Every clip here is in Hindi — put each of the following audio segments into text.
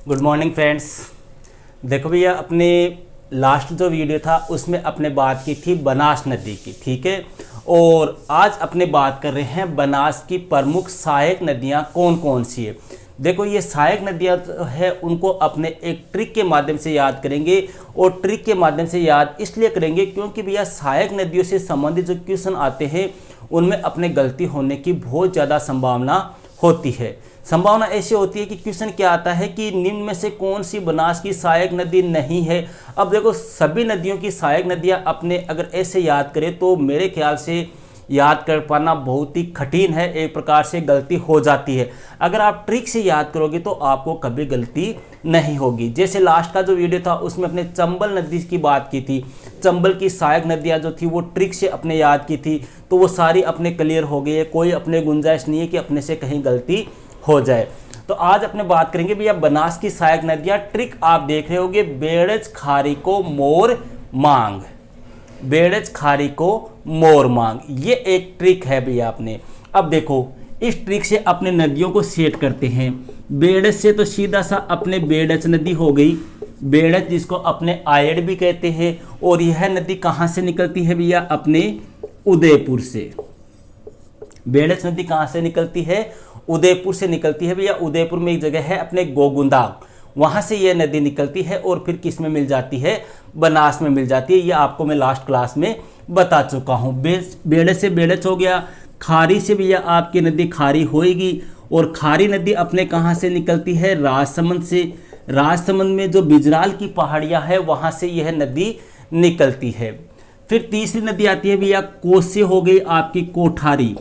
Good morning friends. देखो भैया, अपने लास्ट जो वीडियो था उसमें अपने बात की थी बनास नदी की, ठीक है। और आज अपने बात कर रहे हैं बनास की प्रमुख सहायक नदियां कौन कौन सी है। देखो, ये सहायक नदियां है उनको अपने एक ट्रिक के माध्यम से याद करेंगे। और ट्रिक के माध्यम से याद इसलिए करेंगे क्योंकि भैया सहायक नदियों से संबंधित जो क्वेश्चन आते हैं उनमें अपने गलती होने की बहुत ज़्यादा संभावना होती है। संभावना ऐसी होती है कि क्वेश्चन क्या आता है कि निम्न में से कौन सी बनास की सहायक नदी नहीं है। अब देखो, सभी नदियों की सहायक नदियां अपने अगर ऐसे याद करें तो मेरे ख्याल से याद कर पाना बहुत ही कठिन है, एक प्रकार से गलती हो जाती है। अगर आप ट्रिक से याद करोगे तो आपको कभी गलती नहीं होगी। जैसे लास्ट का जो वीडियो था उसमें अपने चंबल नदी की बात की थी, चंबल की सहायक नदियां जो थी वो ट्रिक से अपने याद की थी, तो वो सारी अपने क्लियर हो गई है। कोई अपने गुंजाइश नहीं है कि अपने से कहीं गलती हो जाए। तो आज अपने बात करेंगे भैया बनास की सहायक नदियां। ट्रिक आप देख रहे होगे, बेड़ज खारी को मोर मांग, बेड़ज खारी को मोर मांग, ये एक ट्रिक है भैया अपने। अब देखो, इस ट्रिक से अपने नदियों को सेट करते हैं। बेड़ज से तो सीधा सा अपने बेड़ज नदी हो गई, बेड़ज जिसको अपने आयड़ भी कहते हैं। और यह नदी कहां से निकलती है भैया? अपने उदयपुर से। बेड़ज नदी कहां से निकलती है? उदयपुर से निकलती है भैया। उदयपुर में एक जगह है अपने गोगुंदा, वहां से यह नदी निकलती है और फिर किस में मिल जाती है? बनास में मिल जाती है। ये आपको मैं लास्ट क्लास में बता चुका हूं। बेड़ज से बेड़ज हो गया। खारी से भैया आपकी नदी खारी होएगी। और खारी नदी अपने कहां से निकलती है? राजसमंद से। राजसमंद में जो बिजराल की पहाड़ियां है वहां से यह नदी निकलती है। फिर तीसरी नदी आती है भैया कोस से, हो गई आपकी कोठारी।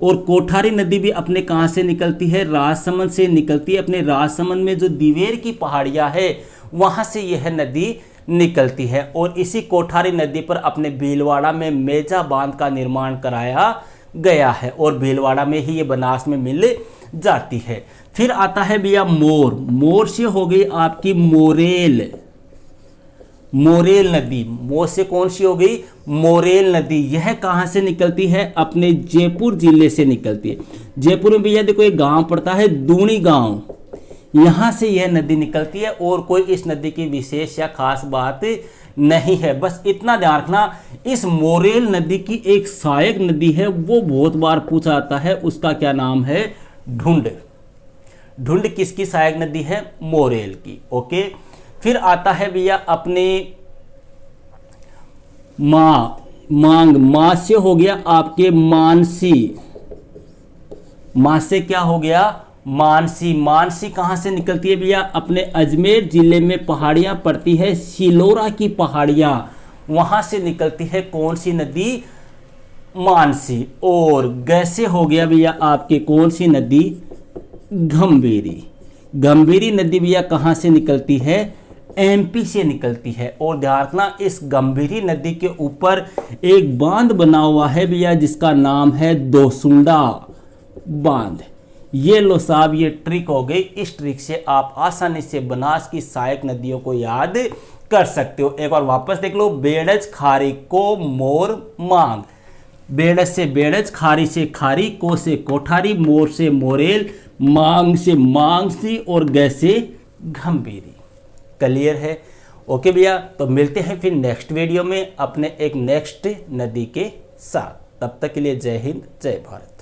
और कोठारी नदी भी अपने कहां से निकलती है? राजसमंद से निकलती है। अपने राजसमंद में जो दिवेर की पहाड़ियां है वहां से यह नदी निकलती है। और इसी कोठारी नदी पर अपने भीलवाड़ा में मेजा बांध का निर्माण कराया गया है और भीलवाड़ा में ही ये बनास में मिल जाती है। फिर आता है भैया मोर। मोर से हो गई आपकी मोरेल, मोरेल नदी। मोर से कौन सी हो गई? मोरेल नदी। यह कहां से निकलती है? अपने जयपुर जिले से निकलती है। जयपुर में भैया देखो एक गांव पड़ता है दूनी गांव, यहां से यह नदी निकलती है। और कोई इस नदी की विशेष या खास बात नहीं है। बस इतना ध्यान रखना, इस मोरेल नदी की एक सहायक नदी है, वो बहुत बार पूछा जाता है, उसका क्या नाम है? ढूंढ। ढूंढ किसकी सहायक नदी है? मोरेल की। ओके। फिर आता है भैया अपने मांग। मां से हो गया आपके मानसी। मां से क्या हो गया? मानसी। मानसी कहां से निकलती है भैया? अपने अजमेर जिले में पहाड़ियां पड़ती है, सिलोरा की पहाड़ियां, वहां से निकलती है कौन सी नदी? मानसी। और गैसे हो गया भैया आपके कौन सी नदी? गंभीरी। गंभीरी नदी भैया कहां से निकलती है? एमपी से निकलती है। और ध्यान रखना, इस गंभीरी नदी के ऊपर एक बांध बना हुआ है भैया जिसका नाम है दोसुंडा बांध। ये लो साहब, ये ट्रिक हो गई। इस ट्रिक से आप आसानी से बनास की सहायक नदियों को याद कर सकते हो। एक बार वापस देख लो, बेड़ज खारी को मोर मांग, बेड़ज से बेड़ज, खारी से खारी, को से कोठारी, मोर से मोरेल, मांग से मांगसी और गै से गंभीरी। क्लियर है? ओके भैया, तो मिलते हैं फिर नेक्स्ट वीडियो में अपने एक नेक्स्ट नदी के साथ। तब तक के लिए जय हिंद, जय भारत।